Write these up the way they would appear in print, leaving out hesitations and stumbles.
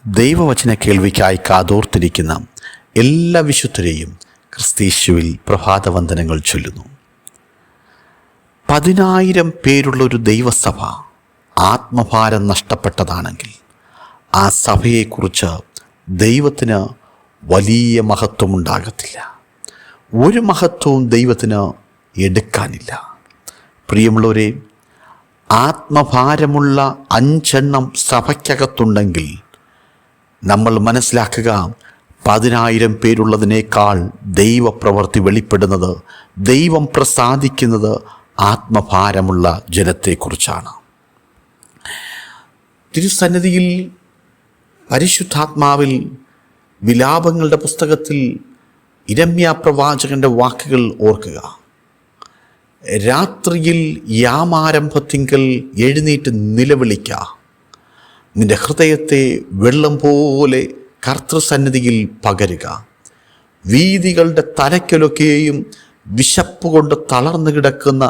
ദൈവവചന കേൾവിക്കായി കാതോർത്തിരിക്കുന്ന എല്ലാ വിശുദ്ധരെയും ക്രിസ്തീശുവിൽ പ്രഭാതവന്ദനങ്ങൾ ചൊല്ലുന്നു. 10,000 പേരുള്ളൊരു ദൈവസഭ ആത്മഭാരം നഷ്ടപ്പെട്ടതാണെങ്കിൽ ആ സഭയെക്കുറിച്ച് ദൈവത്തിന് വലിയ മഹത്വമുണ്ടാകത്തില്ല. ഒരു മഹത്വവും ദൈവത്തിന് എടുക്കാനില്ല. പ്രിയമുള്ളവരെ, ആത്മഭാരമുള്ള 5 സഭയ്ക്കകത്തുണ്ടെങ്കിൽ നമ്മൾ മനസ്സിലാക്കുക, 10,000 പേരുള്ളതിനേക്കാൾ ദൈവപ്രവൃത്തി വെളിപ്പെടുന്നത്, ദൈവം പ്രസാദിക്കുന്നത് ആത്മഭാരമുള്ള ജനത്തെക്കുറിച്ചാണ്. തിരുസന്നിധിയിൽ പരിശുദ്ധാത്മാവിൽ വിലാപങ്ങളുടെ പുസ്തകത്തിൽ ഇരമ്യാ പ്രവാചകന്റെ വാക്കുകൾ ഓർക്കുക. രാത്രിയിൽ യാമാരംഭത്തിങ്കൽ എഴുന്നേറ്റ് നിലവിളിക്ക, നിന്റെ ഹൃദയത്തെ വെള്ളം പോലെ കർത്തൃസന്നിധിയിൽ പകരുക. വീഥികളുടെ തലയ്ക്കലൊക്കെയും വിശപ്പ് കൊണ്ട് തളർന്നു കിടക്കുന്ന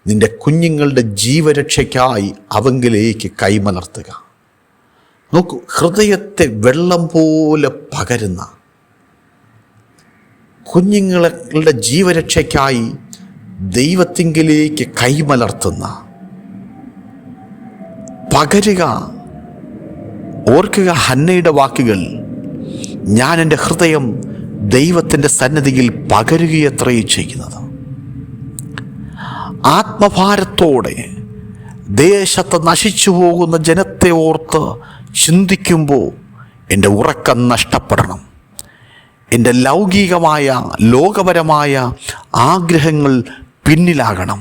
നിന്റെ കുഞ്ഞുങ്ങളുടെ ജീവരക്ഷയ്ക്കായി അവങ്കിലേക്ക് കൈമലർത്തുക. നോക്കൂ, ഹൃദയത്തെ വെള്ളം പോലെ പകരുന്ന, കുഞ്ഞുങ്ങളുടെ ജീവരക്ഷയ്ക്കായി ദൈവത്തിങ്കിലേക്ക് കൈമലർത്തുന്ന, പകരുക. ഓർക്കുക ഹന്നയുടെ വാക്കുകൾ, ഞാൻ എൻ്റെ ഹൃദയം ദൈവത്തിൻ്റെ സന്നിധിയിൽ പകരുകയത്രയും ചെയ്യുന്നത്. ആത്മഭാരത്തോടെ ദേശത്ത് നശിച്ചു പോകുന്ന ജനത്തെ ഓർത്ത് ചിന്തിക്കുമ്പോൾ എൻ്റെ ഉറക്കം നഷ്ടപ്പെടണം. എൻ്റെ ലൗകികമായ ലോകപരമായ ആഗ്രഹങ്ങൾ പിന്നിലാകണം.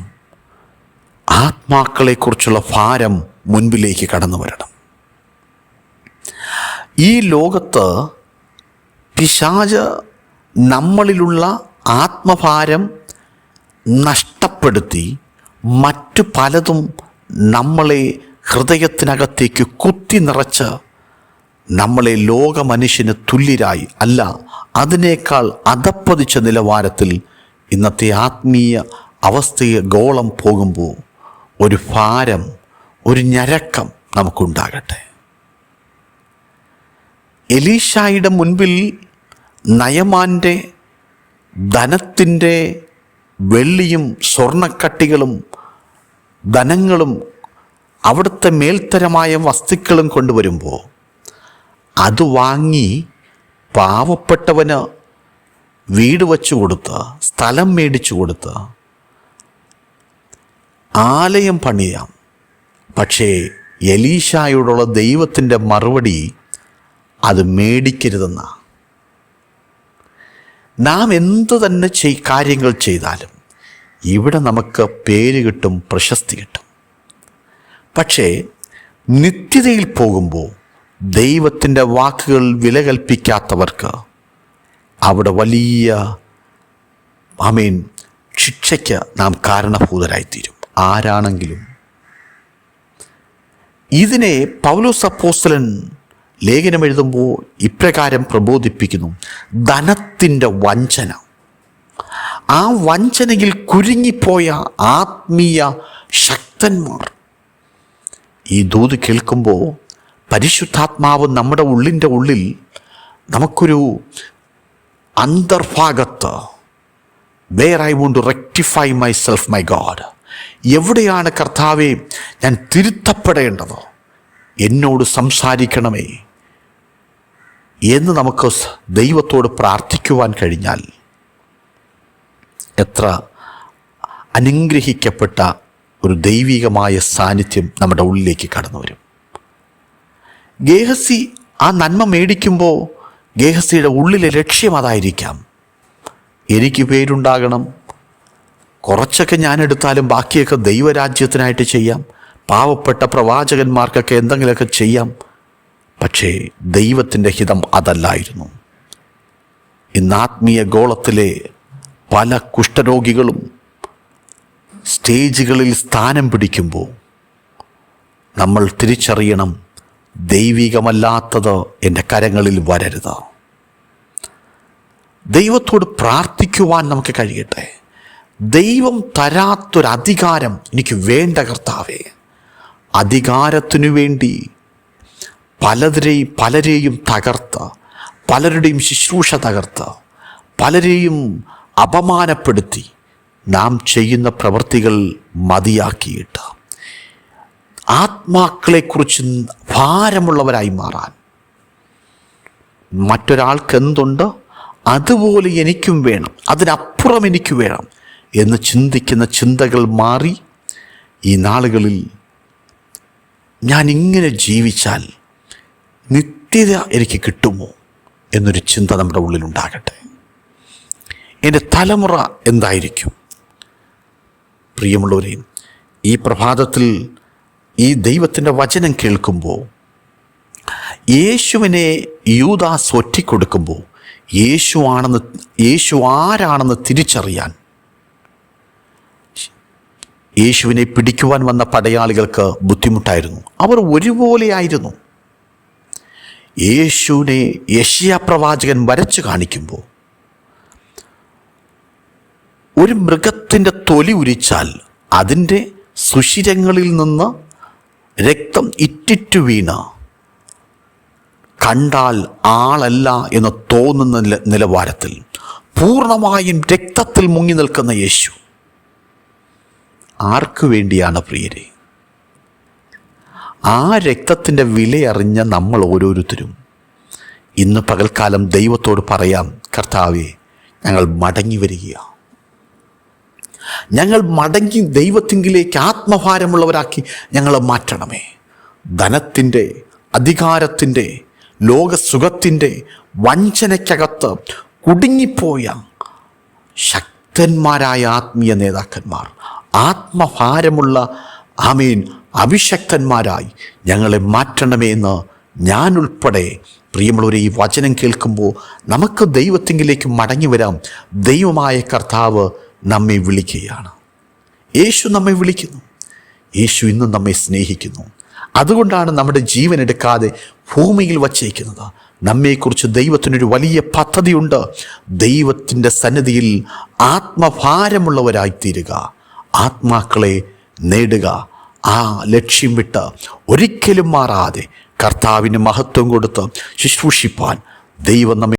ആത്മാക്കളെക്കുറിച്ചുള്ള ഭാരം മുൻപിലേക്ക് കടന്നു വരണം. ഈ ലോകത്ത് പിശാച് നമ്മളിലുള്ള ആത്മഭാരം നഷ്ടപ്പെടുത്തി മറ്റു പലതും നമ്മളെ ഹൃദയത്തിനകത്തേക്ക് കുത്തി നിറച്ച് നമ്മളെ ലോകമനുഷ്യന് തുല്യരായി, അല്ല അതിനേക്കാൾ അധപ്പതിച്ച നിലവാരത്തിൽ ഇന്നത്തെ ആത്മീയ അവസ്ഥയെ ഗോളം പോകുമ്പോൾ ഒരു ഭാരം, ഒരു ഞരക്കം നമുക്കുണ്ടാകട്ടെ. എലീശായുടെ മുൻപിൽ നയമാൻ്റെ ധനത്തിൻ്റെ വെള്ളിയും സ്വർണ്ണക്കട്ടികളും ധനങ്ങളും അവിടുത്തെ മേൽത്തരമായ വസ്തുക്കളും കൊണ്ടുവരുമ്പോൾ അത് വാങ്ങി പാവപ്പെട്ടവന് വീട് വച്ചു കൊടുത്ത്, സ്ഥലം മേടിച്ചു കൊടുത്ത് ആലയം പണിയാം. പക്ഷേ എലീശായോടുള്ള ദൈവത്തിൻ്റെ മറുപടി അത് മേടിക്കരുതെന്ന. നാം എന്തു തന്നെ കാര്യങ്ങൾ ചെയ്താലും ഇവിടെ നമുക്ക് പേര് കിട്ടും, പ്രശസ്തി കിട്ടും. പക്ഷേ നിത്യതയിൽ പോകുമ്പോൾ ദൈവത്തിൻ്റെ വാക്കുകൾ വില കൽപ്പിക്കാത്തവർക്ക് അവിടെ വലിയ ശിക്ഷയ്ക്ക് നാം കാരണഭൂതരായിത്തീരും, ആരാണെങ്കിലും. ഇതിനെ പൗലോസ് അപ്പോസ്തലൻ ലേഖനം എഴുതുമ്പോൾ ഇപ്രകാരം പ്രബോധിപ്പിക്കുന്നു: ധനത്തിൻ്റെ വഞ്ചന. ആ വഞ്ചനയിൽ കുരുങ്ങിപ്പോയ ആത്മീയ ശക്തന്മാർ ഈ ദൂത് കേൾക്കുമ്പോൾ പരിശുദ്ധാത്മാവ് നമ്മുടെ ഉള്ളിൽ നമുക്കൊരു അന്തർഭാഗത്ത്, where I want to rectify myself my God, എവിടെയാണ് കർത്താവേ ഞാൻ തിരുത്തപ്പെടേണ്ടത്, എന്നോട് സംസാരിക്കണമേ എന്ന് നമുക്ക് ദൈവത്തോട് പ്രാർത്ഥിക്കുവാൻ കഴിഞ്ഞാൽ എത്ര അനുഗ്രഹിക്കപ്പെട്ട ഒരു ദൈവികമായ സാന്നിധ്യം നമ്മുടെ ഉള്ളിലേക്ക് കടന്നു വരും. ഗേഹസി ആ നന്മ മേടിക്കുമ്പോൾ ഗേഹസിയുടെ ഉള്ളിലെ ലക്ഷ്യം അതായിരിക്കാം: എനിക്ക് പേരുണ്ടാകണം, കുറച്ചൊക്കെ ഞാൻ എടുത്താലും ബാക്കിയൊക്കെ ദൈവരാജ്യത്തിനായിട്ട് ചെയ്യാം, പാവപ്പെട്ട പ്രവാചകന്മാർക്കൊക്കെ എന്തെങ്കിലുമൊക്കെ ചെയ്യാം. പക്ഷേ ദൈവത്തിൻ്റെ ഹിതം അതല്ലായിരുന്നു. ഇന്ന് ആത്മീയ ഗോളത്തിലെ പല കുഷ്ഠരോഗികളും സ്റ്റേജുകളിൽ സ്ഥാനം പിടിക്കുമ്പോൾ നമ്മൾ തിരിച്ചറിയണം, ദൈവികമല്ലാത്തത് എൻ്റെ കരങ്ങളിൽ വരരുത്. ദൈവത്തോട് പ്രാർത്ഥിക്കുവാൻ നമുക്ക് കഴിയട്ടെ. ദൈവം തരാത്തൊരധികാരം എനിക്ക് വേണ്ട കർത്താവേ, അധികാരത്തിനു വേണ്ടി പലരെയും തകർത്ത്, പലരുടെയും ശുശ്രൂഷ തകർത്ത്, പലരെയും അപമാനപ്പെടുത്തി നാം ചെയ്യുന്ന പ്രവൃത്തികൾ മതിയാക്കിയിട്ട് ആത്മാക്കളെക്കുറിച്ച് ഭാരമുള്ളവരായി മാറാൻ, മറ്റൊരാൾക്ക് എന്തുണ്ട് അതുപോലെ എനിക്കും വേണം, അതിനപ്പുറം എനിക്ക് വേണം എന്ന് ചിന്തിക്കുന്ന ചിന്തകൾ മാറി ഈ നാളുകളിൽ ഞാൻ ഇങ്ങനെ ജീവിച്ചാൽ നിത്യത എനിക്ക് കിട്ടുമോ എന്നൊരു ചിന്ത നമ്മുടെ ഉള്ളിലുണ്ടാകട്ടെ. എൻ്റെ തലമുറ എന്തായിരിക്കും? പ്രിയമുള്ളവരെ, ഈ പ്രഭാതത്തിൽ ഈ ദൈവത്തിൻ്റെ വചനം കേൾക്കുമ്പോൾ, യേശുവിനെ യൂദാസ് ഒറ്റിക്കൊടുക്കുമ്പോൾ യേശു ആരാണെന്ന് തിരിച്ചറിയാൻ യേശുവിനെ പിടിക്കുവാൻ വന്ന പടയാളികൾക്ക് ബുദ്ധിമുട്ടായിരുന്നു. അവർ ഒരുപോലെയായിരുന്നു. യേശുവിനെ യെശയ്യാ പ്രവാചകൻ വരച്ചു കാണിക്കുമ്പോൾ ഒരു മൃഗത്തിൻ്റെ തൊലി ഉരിച്ചാൽ അതിൻ്റെ സുഷിരങ്ങളിൽ നിന്ന് രക്തം ഇറ്റിറ്റു വീണ് കണ്ടാൽ ആളല്ല എന്ന് തോന്നുന്ന നിലവാരത്തിൽ പൂർണ്ണമായും രക്തത്തിൽ മുങ്ങി നിൽക്കുന്ന യേശു ആർക്കു വേണ്ടിയാണ് പ്രിയരെ? ആ രക്തത്തിൻ്റെ വിലയറിഞ്ഞ നമ്മൾ ഓരോരുത്തരും ഇന്ന് പകൽക്കാലം ദൈവത്തോട് പറയാം, കർത്താവേ, ഞങ്ങൾ മടങ്ങി വരികയാണ്. ഞങ്ങൾ മടങ്ങി ദൈവത്തിങ്കിലേക്ക് ആത്മഭാരമുള്ളവരാക്കി ഞങ്ങളെ മാറ്റണമേ. ധനത്തിൻ്റെ, അധികാരത്തിൻ്റെ, ലോകസുഖത്തിൻ്റെ വഞ്ചനയ്ക്കകത്ത് കുടുങ്ങിപ്പോയ ശക്തന്മാരായ ആത്മീയ നേതാക്കന്മാർ, ആത്മഭാരമുള്ള അഭിഷക്തന്മാരായി ഞങ്ങളെ മാറ്റണമേ എന്ന് ഞാൻ ഉൾപ്പെടെ പ്രിയമുള്ളവരെ ഈ വചനം കേൾക്കുമ്പോൾ നമുക്ക് ദൈവത്തിങ്കിലേക്ക് മടങ്ങി വരാം. ദൈവമായ കർത്താവ് നമ്മെ വിളിക്കുകയാണ്. യേശു നമ്മെ വിളിക്കുന്നു. യേശു ഇന്നും നമ്മെ സ്നേഹിക്കുന്നു. അതുകൊണ്ടാണ് നമ്മുടെ ജീവൻ എടുക്കാതെ ഭൂമിയിൽ വച്ചേക്കുന്നത്. നമ്മെക്കുറിച്ച് ദൈവത്തിനൊരു വലിയ പദ്ധതിയുണ്ട്. ദൈവത്തിൻ്റെ സന്നിധിയിൽ ആത്മഭാരമുള്ളവരായിത്തീരുക, ആത്മാക്കളെ നേടുക. ആ ലക്ഷ്യം വിട്ട് ഒരിക്കലും മാറാതെ കർത്താവിന് മഹത്വം കൊടുത്ത് ശുശ്രൂഷിപ്പാൻ ദൈവം നമ്മെ